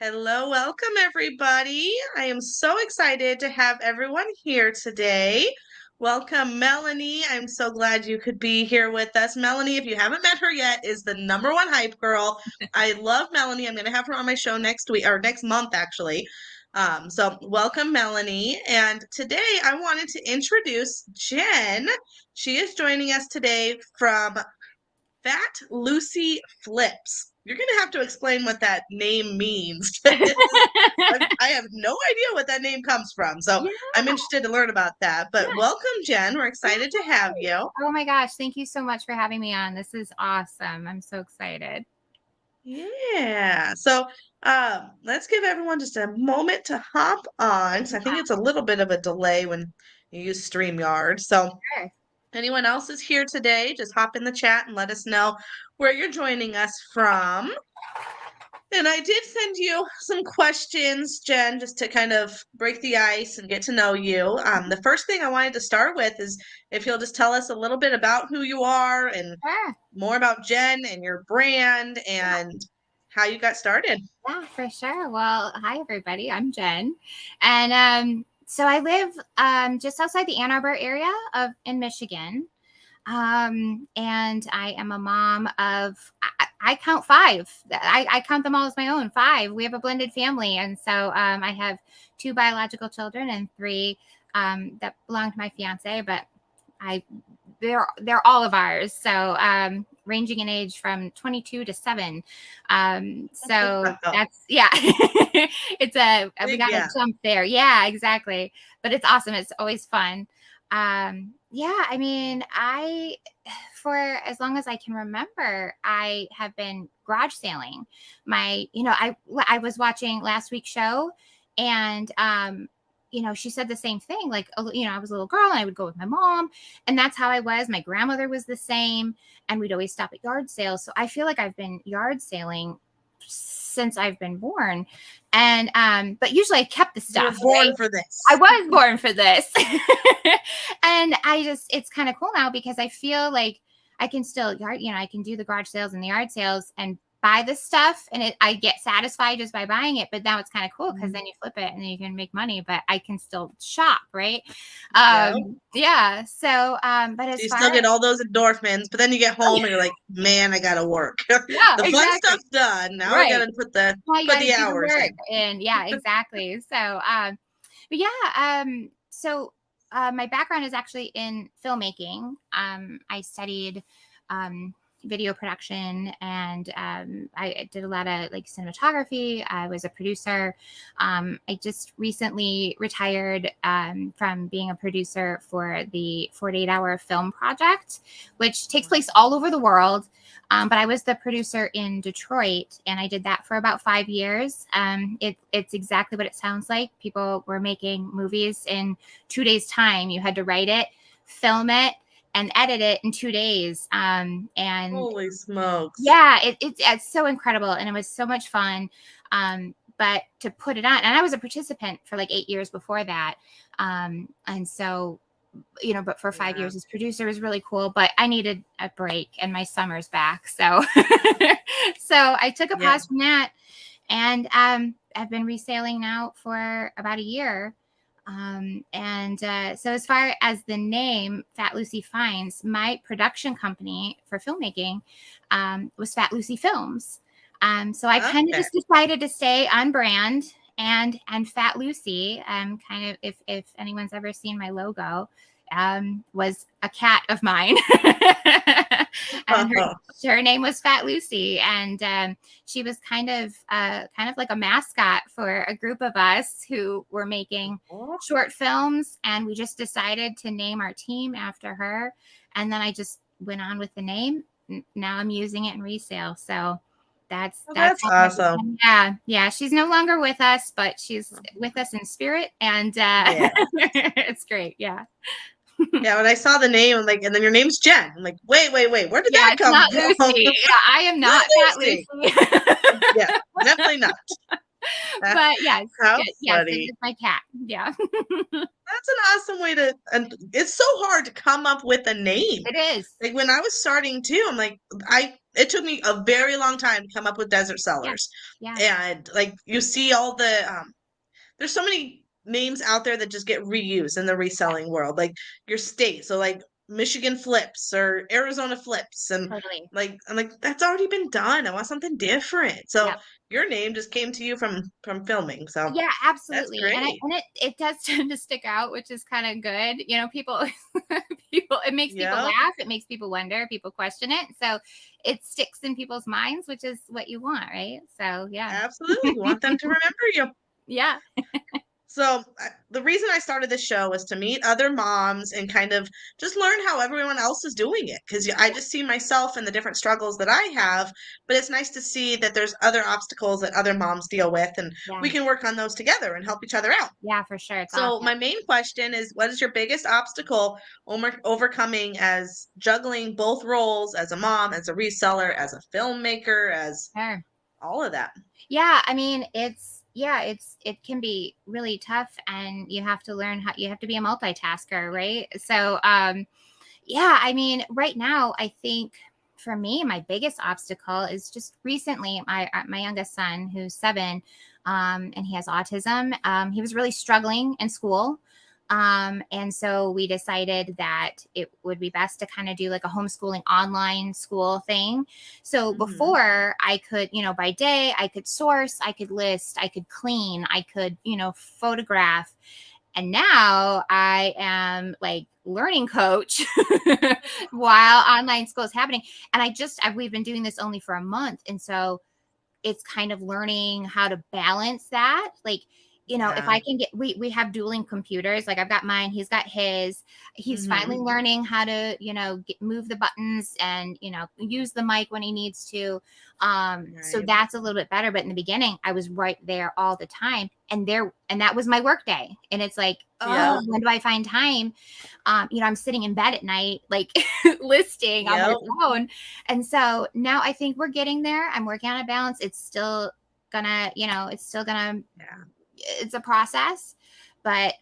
Hello, welcome everybody. I am so excited to have everyone here today. Welcome, Melanie. I'm so glad you could be here with us. Melanie, if you haven't met her yet, is the number one hype girl. I love Melanie. I'm going to have her on my show next week or next month, actually. So welcome, Melanie. And today I wanted to introduce Jenn. She is joining us today from Fat Lucy Flips. You're going to have to explain what that name means. I have no idea what that name comes from. So Yeah, I'm interested to learn about that. But yeah. welcome, Jenn. We're excited to have you. Oh my gosh, thank you so much for having me on. This is awesome. I'm so excited. Yeah. So let's give everyone just a moment to hop on. So I think it's a little bit of a delay when you use StreamYard. So Sure. anyone else is here today, just hop in the chat and let us know where you're joining us from. And I did send you some questions, Jenn, just to kind of break the ice and get to know you. The first thing I wanted to start with is if you'll just tell us a little bit about who you are and Sure. more about Jenn and your brand and how you got started. Yeah, for sure. Well, hi everybody. I'm Jenn. And so I live just outside the Ann Arbor area in Michigan. And I am a mom of, I count five. I count them all as my own, five. We have a blended family. And so I have two biological children and three that belong to my fiance, but they're all of ours. So ranging in age from 22 to 7. So that's, yeah, we got to jump there. Yeah, exactly. But it's awesome. It's always fun. Yeah, I mean, for as long as I can remember, I have been garage sailing. I was watching last week's show, and she said the same thing. Like, I was a little girl and I would go with my mom, and that's how I was. My grandmother was the same, and we'd always stop at yard sales. So I feel like I've been yard sailing since I've been born. And but usually I kept the stuff. You were born for this. I was born for this. And it's kind of cool now because I feel like I can still I can do the garage sales and the yard sales and buy this stuff, and I get satisfied just by buying it. But now it's kind of cool because then you flip it and then you can make money, but I can still shop, right? Yeah. So but as you far still get as all those endorphins, but then you get home and you're like, man, I gotta work. yeah, The fun stuff's done. Now I gotta put the hours in. Yeah, exactly. So but yeah, so my background is actually in filmmaking. I studied video production, and I did a lot of like cinematography. I was a producer. I just recently retired from being a producer for the 48-hour film project, which takes place all over the world. But I was the producer in Detroit, and I did that for about 5 years. It's exactly what it sounds like. People were making movies in 2 days' time. You had to write it, film it, and edit it in 2 days. And holy smokes. Yeah, it's so incredible. And it was so much fun. But to put it on, and I was a participant for like 8 years before that. And so, but for 5 years as producer was really cool, but I needed a break and my summer's back. So, so I took a pause from that, and I've been reselling now for about a year. So as far as the name FatLucyFinds, my production company for filmmaking was Fat Lucy Films. So I kind of just decided to stay on brand and Fat Lucy, kind of, if anyone's ever seen my logo, was a cat of mine. And her name was Fat Lucy, and she was kind of like a mascot for a group of us who were making short films, and we just decided to name our team after her, and then I just went on with the name. Now I'm using it in resale, so that's awesome. Yeah, she's no longer with us, but she's with us in spirit, and it's great. Yeah. Yeah, when I saw the name, I'm like, and then your name's Jenn. I'm like, wait, where did that come from? Lucy. Yeah, I am not Fat Lucy. Yeah, definitely not. But yes, How yes, it funny. is my cat. Yeah. That's an awesome way to, and it's so hard to come up with a name. It is. Like when I was starting too, I'm like, it took me a very long time to come up with Desert Yeah. Sellers. Yeah. And like you see all the, there's so many names out there that just get reused in the Yeah. reselling world, like your state. So like Michigan Flips or Arizona Flips, and Totally. like I'm like that's already been done. I want something different. So Yep. your name just came to you from filming. So Yeah, that's absolutely. great. And it does tend to stick out, which is kind of good. People people it makes people Yep, laugh, it makes people wonder, people question it. So it sticks in people's minds, which is what you want, right? So yeah. absolutely. You want them to remember you. Yeah. So, the reason I started this show was to meet other moms and kind of just learn how everyone else is doing it. Because I just see myself and the different struggles that I have, but it's nice to see that there's other obstacles that other moms deal with, and Yeah. we can work on those together and help each other out. Yeah, for sure. It's So, awesome. my main question is what is your biggest obstacle overcoming as juggling both roles as a mom, as a reseller, as a filmmaker, as Sure. all of that? Yeah, I mean, it can be really tough, and you have to learn how you have to be a multitasker, right? So, yeah, I mean, right now, I think for me, my biggest obstacle is just recently my youngest son, who's 7, and he has autism. He was really struggling in school. And so we decided that it would be best to kind of do like a homeschooling online school thing. So Hmm. before I could, by day, I could source, I could list, I could clean, I could, photograph. And now I am like learning coach while online school is happening. And we've been doing this only for a month. And so it's kind of learning how to balance that. Like, if Yeah. I can we have dueling computers. Like I've got mine, he's got his. He's finally Hmm. learning how to, move the buttons and, use the mic when he needs to. So Right. that's a little bit better. But in the beginning, I was right there all the time. And that was my work day. And it's like, Yep. oh, when do I find time? I'm sitting in bed at night, like listing on my Yep. phone. And so now I think we're getting there. I'm working on a balance. It's still gonna, Yeah. it's a process, but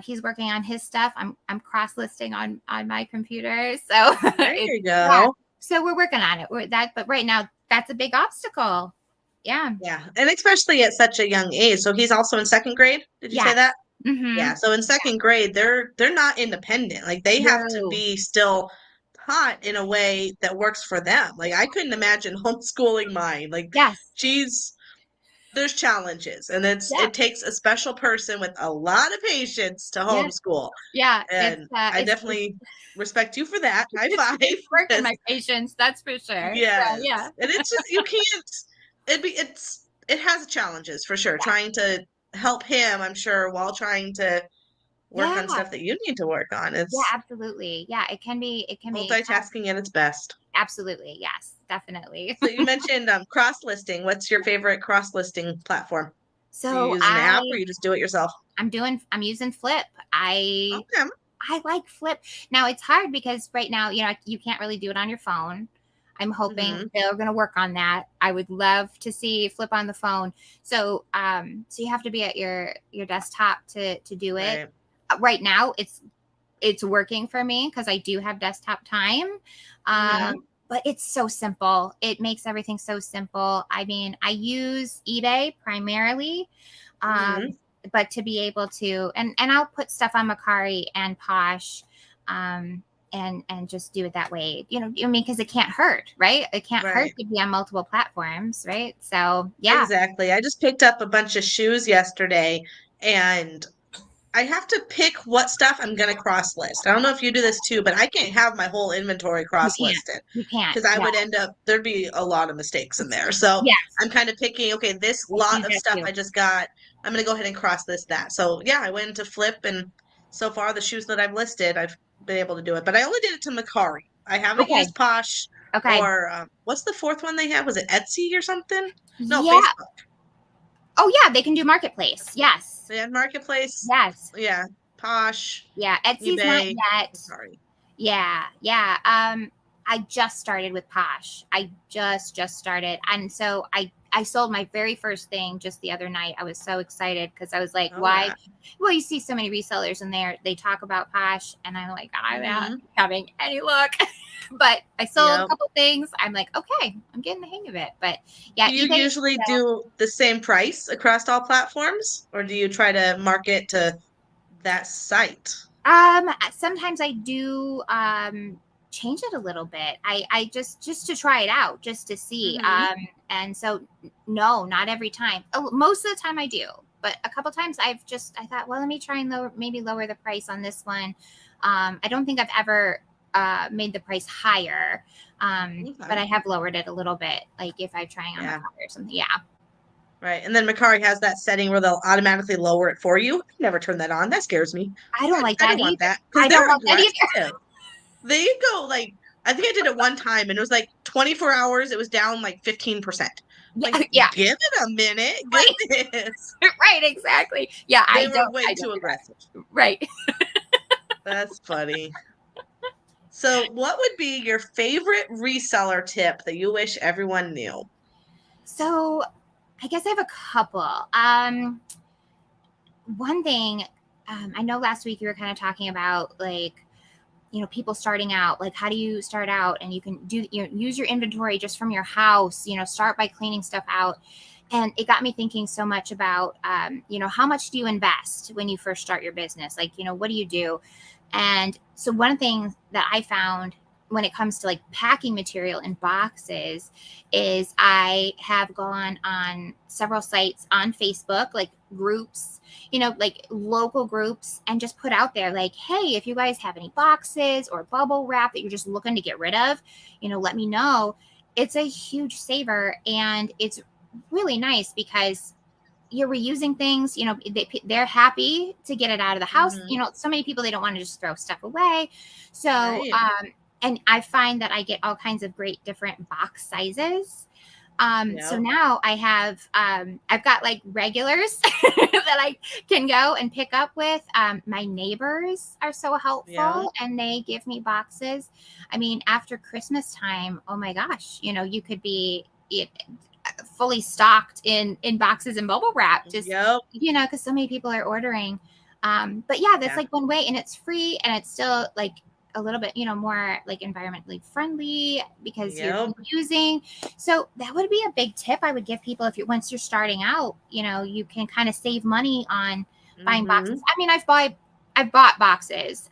he's working on his stuff. I'm cross listing on my computer. So There it's, you yeah. go. So we're working on it. But right now that's a big obstacle. Yeah. Yeah, and especially at such a young age. So he's also in second grade. Did you say Yes. that? Mm-hmm. Yeah. So in second grade, they're not independent. Like they have to No. be still taught in a way that works for them. Like I couldn't imagine homeschooling mine. Like Yes. she's there's challenges, and Yeah. it takes a special person with a lot of patience to Yeah. homeschool. Yeah. And I It's definitely respect you for that. High five. it's working 'Cause my patience, that's for sure. So yes. yeah. And it's just you can't it has challenges for sure. Yeah. Trying to help him, I'm sure, while trying to work on Yeah. stuff that you need to work on. Yeah, It's absolutely. Yeah, it can be multitasking at its best. absolutely. Yes, definitely. So you mentioned cross listing. What's your favorite cross listing platform? Do you So use an app or you just do it yourself? I'm using Flip. I Okay. like Flip. Now it's hard because right now, you can't really do it on your phone. I'm hoping Hmm. they're going to work on that. I would love to see Flip on the phone. So you have to be at your desktop to do it. Right. Right now it's working for me because I do have desktop time. Hmm. But it's so simple. It makes everything so simple. I mean, I use eBay primarily, Hmm. um, but to be able to, and I'll put stuff on Macari and Posh, and just do it that way. I mean, because it can't hurt, right? It can't hurt Right. to be on multiple platforms, right? So yeah, Exactly. I just picked up a bunch of shoes yesterday, and I have to pick what stuff I'm gonna cross list. I don't know if you do this too, but I can't have my whole inventory you cross can't, listed you can't. because I Yeah, would end up there'd be a lot of mistakes in there. So yes, I'm kind of picking, okay, this I see lot of that stuff too. I just got, I'm gonna go ahead and cross list that. So yeah, I went into Flip, and so far the shoes that I've listed, I've been able to do it. But I only did it to Macari. I haven't Okay, used Posh okay, or what's the fourth one they have? Was it Etsy or something? No, yeah. Facebook. Oh yeah, they can do marketplace. Yes, They had Marketplace. yes. Yeah, Posh, Yeah, Etsy's not eBay, yet. Macari. Yeah, yeah. I just started with Posh. I just started. And so I sold my very first thing just the other night. I was so excited because I was like, Oh why? yeah. Well, you see so many resellers in there. They talk about Posh, and I'm like, I'm not Hmm. having any luck. But I sold a Yep. couple things. I'm like, okay, I'm getting the hang of it. But yeah, Do you eBay. usually do the same price across all platforms, or do you try to market to that site? Sometimes I do change it a little bit. I just to try it out, just to see. Hmm. And so no, not every time. Oh, most of the time I do, but a couple times I thought, well, let me try and lower the price on this one. I don't think I've ever made the price higher. But Okay. I have lowered it a little bit, like if I'm trying on a Yeah. car or something. Yeah. Right. And then Macari has that setting where they'll automatically lower it for you. I never turn that on. That scares me. I don't like I that don't want either. that because I don't they're want that either. aggressive. They go like, I think I did it one time and it was like 24 hours. It was down like 15%. Yeah, Like, yeah, give it a minute. right. Goodness. Right, exactly. Yeah, They were I way don't too do that. aggressive. Right. That's funny. So, what would be your favorite reseller tip that you wish everyone knew? So I guess I have a couple. One thing, I know last week you were kind of talking about like, people starting out, like how do you start out, and you can use your inventory just from your house, start by cleaning stuff out. And it got me thinking so much about, how much do you invest when you first start your business? Like, what do you do? And so one thing that I found when it comes to like packing material in boxes is I have gone on several sites on Facebook, like groups, like local groups, and just put out there like, hey, if you guys have any boxes or bubble wrap that you're just looking to get rid of, let me know. It's a huge saver, and it's really nice because you're reusing things. They're happy to get it out of the house. Hmm. So many people, they don't want to just throw stuff away. So Right. and I find that I get all kinds of great different box sizes. So Yep. now I've got like regulars that I can go and pick up with. My neighbors are so Yep. helpful, and they give me boxes. I mean, after Christmas time, oh my gosh, you could be fully stocked in boxes and bubble wrap, just Yep. because so many people are ordering. But yeah, that's Yeah. like one way, and it's free, and it's still like a little bit, more like environmentally friendly because you're Yep. using. So that would be a big tip I would give people. If you once you're starting out, you can kind of save money on buying boxes. Hmm. I mean, I've bought boxes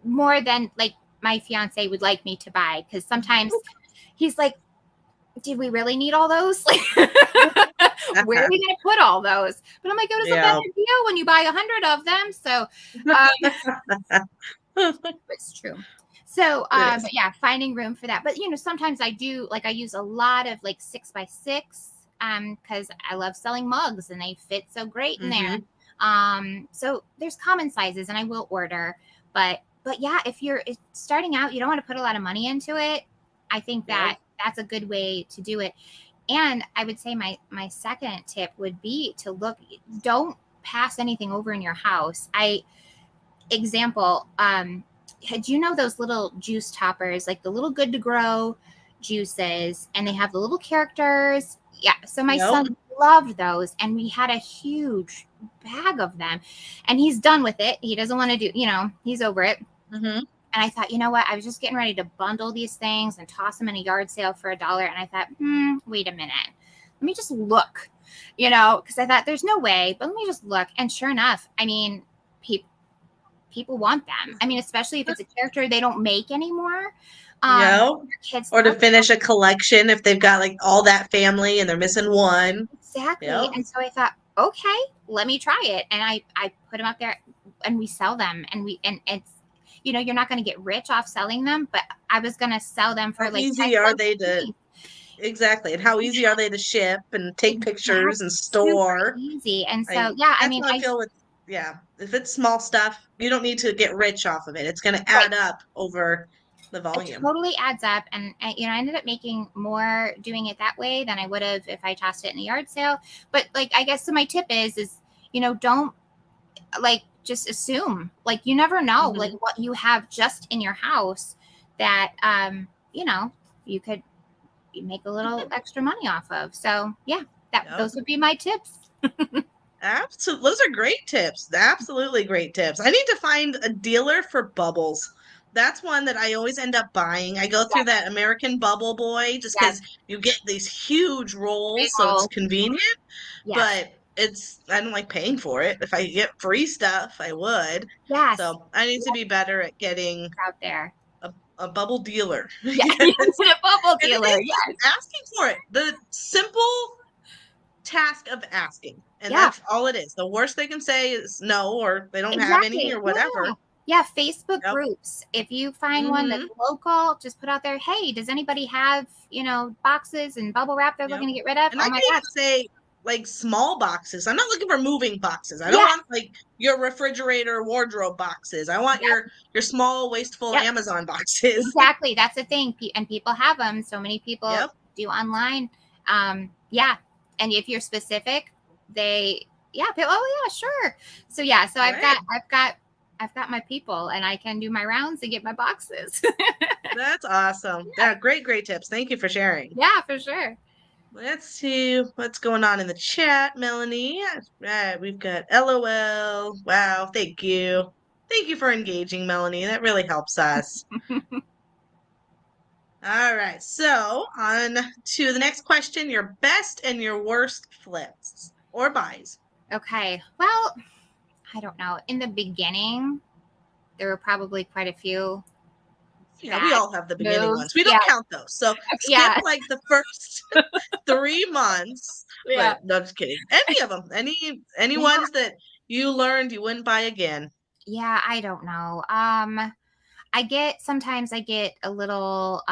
more than like my fiance would like me to buy, because sometimes he's like, did we really need all those? Like, where are we going to put all those? But I'm like, it was a better Yeah. deal when you buy 100 of them. So it's true. So, It is. but yeah, finding room for that. But sometimes I do like I use a lot of like 6x6, because I love selling mugs and they fit so great in there. Hmm. So there's common sizes, and I will order. But yeah, if you're starting out, you don't want to put a lot of money into it. I think Yep. that's a good way to do it. And I would say my second tip would be to don't pass anything over in your house. Example, had those little juice toppers, like the little Good to Grow juices, and they have the little characters? Yeah. So my Yep. son loved those, and we had a huge bag of them, and he's done with it. He doesn't want to do, he's over it. Hmm. And I thought, you know what? I was just getting ready to bundle these things and toss them in a yard sale for $1. And I thought, wait a minute. Let me just look, because I thought there's no way, but let me just look. And sure enough, I mean, people want them. I mean, especially if it's a character they don't make anymore. Yep. Kids Or to love finish a collection if they've got like all that family and they're missing one. exactly. Yep. And so I thought, okay, let me try it. And I put them up there, and we sell them, and it's, you're not going to get rich off selling them, but I was going to sell them for How like 10 easy are cents they a to piece. exactly, and how easy are they to ship and take Exactly. pictures and Super store? easy. And Like so, yeah, I that's mean, how I feel with yeah. If it's small stuff, you don't need to get rich off of it. It's going to right. add up over the It volume. totally adds up. And, I ended up making more doing it that way than I would have if I tossed it in a yard sale. But like, I guess, so my tip is, don't like just assume, like, you never know like Hmm. what you have just in your house that you could make a little extra money off of. So yeah, Yep. those would be my tips. Absolutely. Those are great tips. Absolutely great tips. I need to find a dealer for bubbles. That's one that I always end up buying. I go through that American Bubble Boy just Yes, because you get these huge big rolls, so it's roll. convenient, Yes, but I don't like paying for it. If I get free stuff, I would. yes, So I need to yes, be better at getting out there. a bubble dealer. Yeah, Yes. you need a bubble And it dealer. is Yes, just asking for it. The simple task of asking. And yeah, that's all it is. The worst they can say is no, or they don't have any, exactly. or Yeah. whatever. Yeah, Facebook Yep. groups. If you find one that's Mm-hmm. local, just put out there, hey, does anybody have, boxes and bubble wrap they're Yep. looking to get rid of? And I Oh can my even gosh. say like small boxes. I'm not looking for moving boxes. I don't Yeah. want like your refrigerator wardrobe boxes. I want Yep. your small wasteful Yep. Amazon boxes. Exactly. That's the thing. And people have them. So many people Yep. do online. Yeah. And if you're specific, oh yeah, sure. So yeah, so Right. I've got my people and I can do my rounds and get my boxes. That's awesome. Yeah, great, great tips. Thank you for sharing. Yeah, for sure. Let's see what's going on in the chat, Melanie. We've got LOL. Wow, thank you. Thank you for engaging, Melanie. That really helps us. All right, so on to the next question, your best and your worst flips or buys. Okay. Well, I don't know. In the beginning, there were probably quite a few Yeah, we bad all have the beginning ones. moves. We Yeah. don't count those. So skip Yeah. like the first 3 months. Yeah. But no, just kidding. Any of them, any Yeah. ones that you learned you wouldn't buy again. Yeah. I don't know. Sometimes I get a little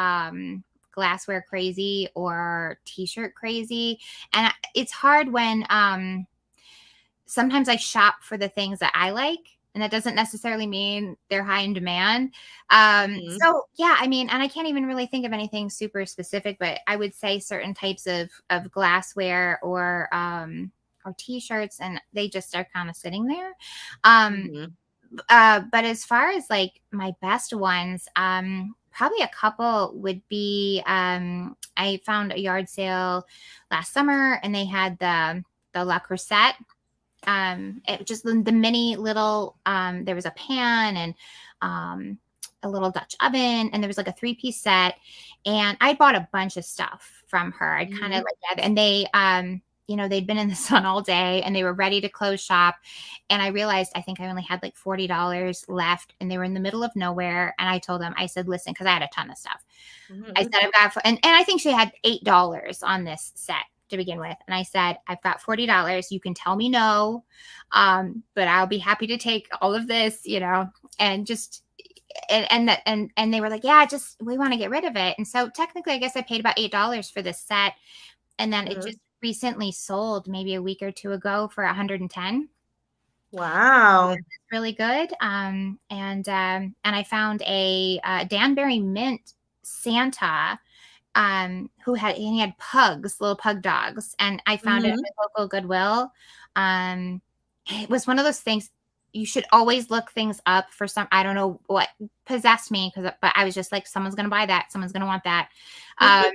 glassware crazy or t-shirt crazy. And it's hard when sometimes I shop for the things that I like. And that doesn't necessarily mean they're high in demand. Hmm. So yeah, I mean, and I can't even really think of anything super specific, but I would say certain types of glassware or t-shirts, and they just are kind of sitting there. Um, Hmm. but as far as like my best ones, probably a couple would be I found a yard sale last summer and they had the La Crusette. It just the mini little there was a pan and um a little Dutch oven, and there was like a three-piece set, and I bought a bunch of stuff from her. I'd kind of Hmm. like that, and they'd been in the sun all day and they were ready to close shop, and I realized I think I only had like $40 left, and they were in the middle of nowhere, and I told them, I said, listen, because I had a ton of stuff. I Hmm. said, I've got, and I think she had $8 on this set to begin with. And I said, I've got $40. You can tell me no, but I'll be happy to take all of this, and just, and they were like, yeah, just, we want to get rid of it. And so technically, I guess I paid about $8 for this set. And then it Hmm. just recently sold maybe a week or two ago for 110. Wow. Really good. And I found a Danbury Mint Santa he had pugs, little pug dogs, and I found it at Hmm. my local Goodwill. Um, it was one of those things you should always look things up for some. I don't know what possessed me but I was just like, someone's gonna buy that, someone's gonna want that. Um,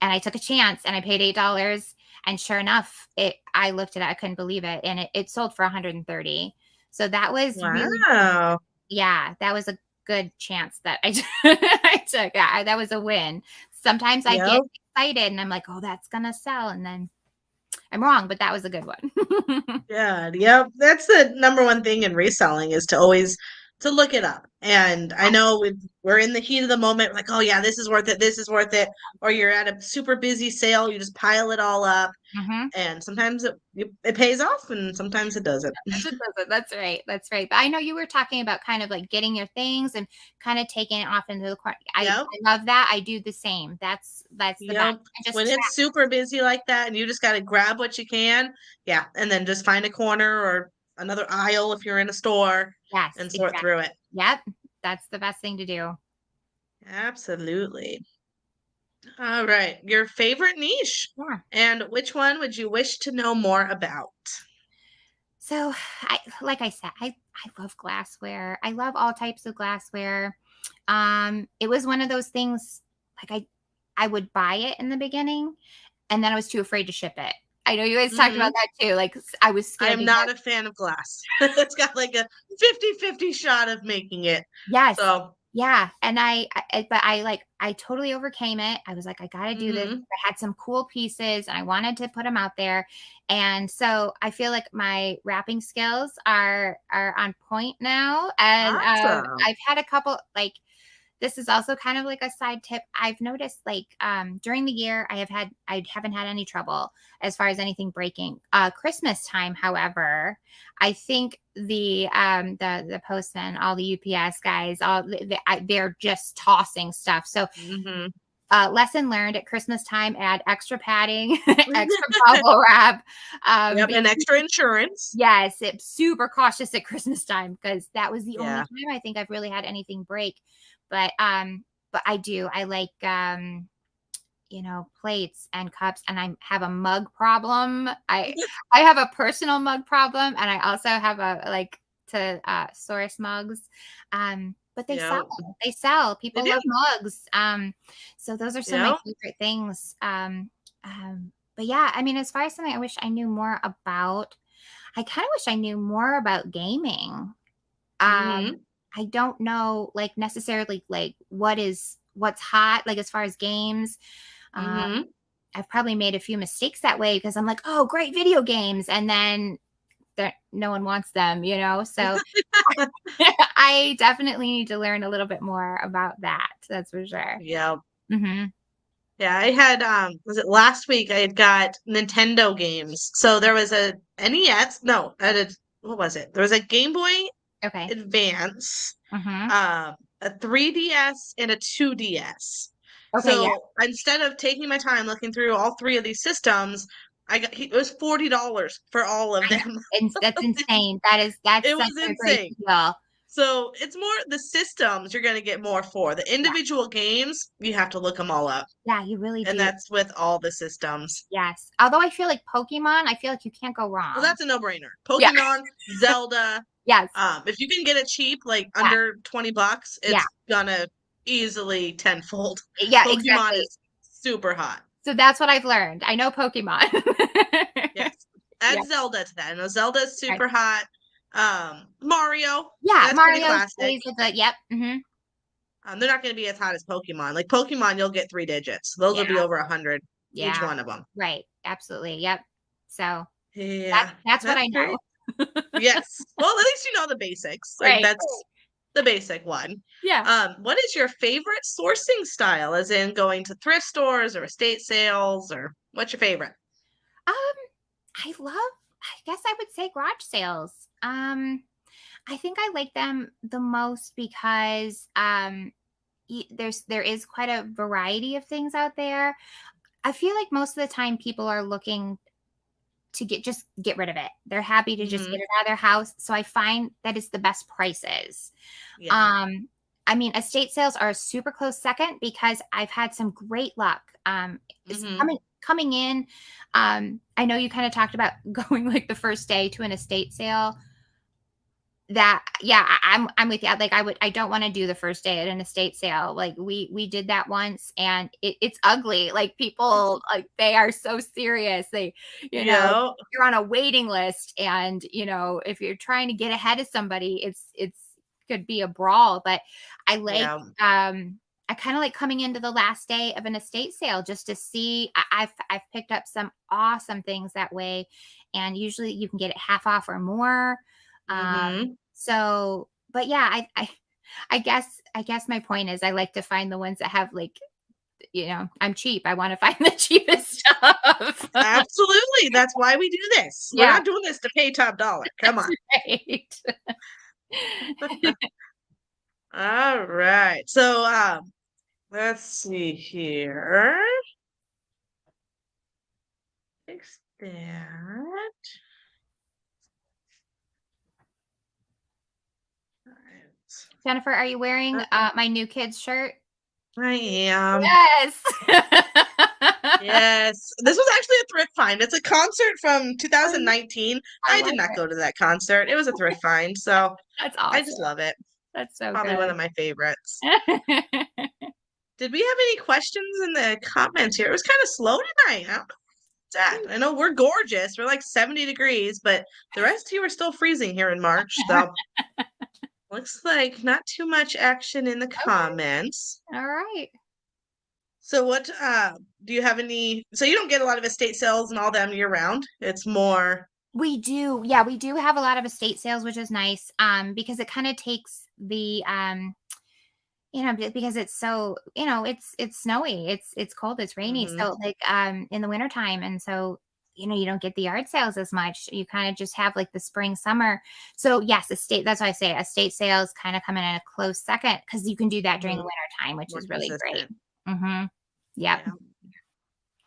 and I took a chance and I paid $8. And sure enough, I looked at it, I couldn't believe it, and it sold for 130. So that was really, Wow. yeah, that was a good chance that I I took. That was a win. Sometimes I get Yep. excited and I'm like, oh, that's gonna sell, and then I'm wrong, but that was a good one. Yeah. Yep. That's the number one thing in reselling is to always to look it up. And I know we're in the heat of the moment, like, oh yeah, this is worth it. This is worth it. Or you're at a super busy sale, you just pile it all up. Hmm. And sometimes it pays off and sometimes it doesn't. Sometimes it doesn't. That's right. That's right. But I know you were talking about kind of like getting your things and kind of taking it off into the corner. Yep. I love that. I do the same. That's the best. Yep. And just When track. it's super busy like that and you just got to grab what you can, yeah, and then just find a corner or another aisle if you're in a store Yes, and sort exactly. through it. Yep. That's the best thing to do. Absolutely. All right. Your favorite niche Yeah. and which one would you wish to know more about? So like I said, I love glassware. I love all types of glassware. It was one of those things, like I would buy it in the beginning, and then I was too afraid to ship it. I know you guys talked about Hmm. that too. Like I was I scared am to not get. a fan of glass. It's got like a 50-50 shot of making it. Yes. So, Yeah, and but I totally overcame it. I was like, I gotta do this. hmm. I had some cool pieces, and I wanted to put them out there, and so I feel like my wrapping skills are on point now. And Awesome. I've had a couple like this is also kind of like a side tip. I've noticed like during the year I haven't had any trouble as far as anything breaking. Christmas time, however, I think the postmen, all the UPS guys, they're just tossing stuff. So Hmm. lesson learned at Christmas time: add extra padding, extra bubble wrap. Yep, Be and extra insurance. Yes, it's super cautious at Christmas time because that was the only Yeah. time I think I've really had anything break. But I like plates and cups, and I have a mug problem. I have a personal mug problem, and I also have a like to source mugs. But they sell. Yep. They sell. They People do. love mugs. So those are some of my Yep. favorite things. But yeah, I mean, as far as something I wish I knew more about, I kind of wish I knew more about gaming. Hmm. I don't know, like, necessarily, like, what's hot, like, as far as games. Um, Hmm. I've probably made a few mistakes that way because I'm like, "Oh, great video games," and then no one wants them, you know? So, I definitely need to learn a little bit more about that, that's for sure. Yep. Mhm. Yeah, I had was it last week I had got Nintendo games. So there was a NES, no, what was it? There was a Game Boy Okay. Advance, Mhm. a 3DS and a 2DS. Okay, yeah. So instead of taking my time looking through all three of these systems, it was $40 for all of I know. them. That's insane. That's It such was a great insane. deal. So it's more the systems you're going to get more for. The Yeah. individual games, you have to look them all up. Yeah, you really And do. that's with all the systems. Yes. Although I feel like Pokemon, I feel like you can't go Well, wrong. that's a no-brainer. Yeah. Pokemon, Zelda, Yes. if you can get it cheap, like Yeah. under $20, Yeah. it's gonna easily tenfold. Yeah, Pokemon exactly. is super hot. So that's what I've learned. I know Pokemon. Yes. Yeah. Add Zelda to that. I know Zelda is Okay. super hot. Mario, Yeah, that's pretty Mario's classic. always a good. Yep. Mhm. They're not going to be as hot as Pokemon. Like Pokemon, you'll get three digits. Those Yeah. will be over 100 each Yeah. one of them. Right. Absolutely. Yep. So Yeah, that's what that's I great. know. Yes. Well, at least you know the basics. Like Right. that's the basic one. Yeah. What is your favorite sourcing style? As in going to thrift stores or estate sales, or what's your favorite? Um, I guess I would say garage sales. I think I like them the most because there is quite a variety of things out there. I feel like most of the time people are looking to get rid of it. They're happy to just Mm-hmm. get it out of their house. So I find that it's the best prices. Yeah. Um, I mean, estate sales are a super close second because I've had some great luck. It's Mm-hmm. coming in. I know you kind of talked about going like the first day to an estate sale. That yeah, I'm with you. Like I don't want to do the first day at an estate sale. Like we did that once, and it's ugly. Like people, like they are so serious. They, Yeah. you're on a waiting list, and if you're trying to get ahead of somebody, it's could be a brawl. But I like Yeah. I kind of like coming into the last day of an estate sale just to see. I've picked up some awesome things that way, and usually you can get it half off or more. Mm-hmm. So, but yeah, I guess my point is I like to find the ones that have like, I'm cheap. I want to find the cheapest stuff. Absolutely. That's why we do this. We're Yeah, not doing this to pay top dollar. Come on. right. All right. So let's see here. Fix that. Jennifer, are you wearing Right. my new kids shirt? I am. Yes. Yes. This was actually a thrift find. It's a concert from I 2019. I I love did not it. go to that concert. It was a thrift find, so That's I just awesome. love it. That's so Probably one good. of my favorites. Did we have any questions in the comments here? It was kind of slow tonight. I don't know what's that. I know we're gorgeous. We're like 70 degrees, but the rest of you are still freezing here in March. So looks like not too much action in the Okay. comments. All right. So what do you have any, so you don't get a lot of estate sales and all them year round? It's more We do. Yeah, we do have a lot of estate sales, which is nice. Because it kind of takes the because it's so, it's snowy, it's cold, it's rainy. mhm, So like in the wintertime. And so, you don't get the yard sales as much. You kind of just have like the spring, summer. So yes, that's why I say estate sales kind of come in at a close second because you can do that during the mhm, winter time, which more is really great. consistent. Mm-hmm. Yep. Yeah.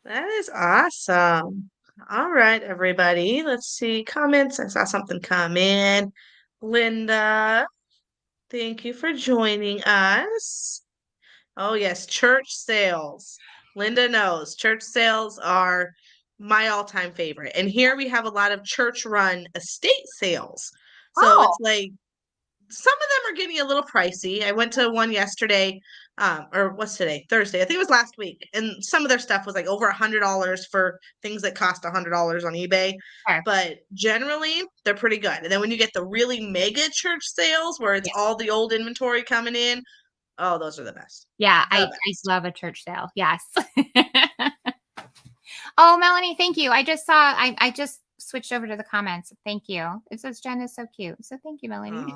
That is awesome. All right, everybody. Let's see comments. I saw something come in. Linda, thank you for joining us. Oh, yes, church sales. Linda knows church sales are my all-time favorite. And here we have a lot of church-run estate sales. So it's Oh, like some of them are getting a little pricey. I went to one yesterday, or what's today? Thursday. I think it was last week. And some of their stuff was like over $100 for things that cost $100 on eBay. sure. But generally, they're pretty good. And then when you get the really mega church sales where it's Yeah. all the old inventory coming in, oh, those are the best. Yeah, The I best. love a church sale. Yes. Oh, Melanie, thank you. I just switched over to the comments. Thank you. It says Jen is so cute. So thank you, Melanie.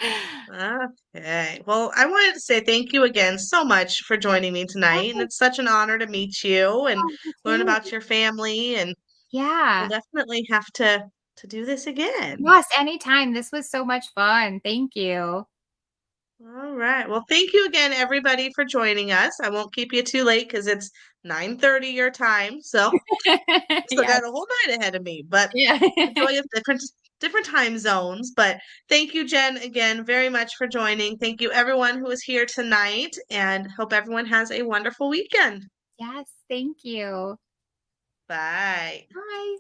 Aw. Okay. Well, I wanted to say thank you again so much for joining me tonight. And Oh, it's such an honor to meet you and you learn too. about your family. And we'll Yeah. definitely have to do this again. Yes, anytime. This was so much fun. Thank you. All right. Well, thank you again, everybody, for joining us. I won't keep you too late because it's 9:30 your time. So still Yes. got a whole night ahead of me, but Yeah. the joy of different time zones. But thank you, Jen, again, very much for joining. Thank you, everyone who is here tonight, and hope everyone has a wonderful weekend. Yes, thank you. Bye. Bye.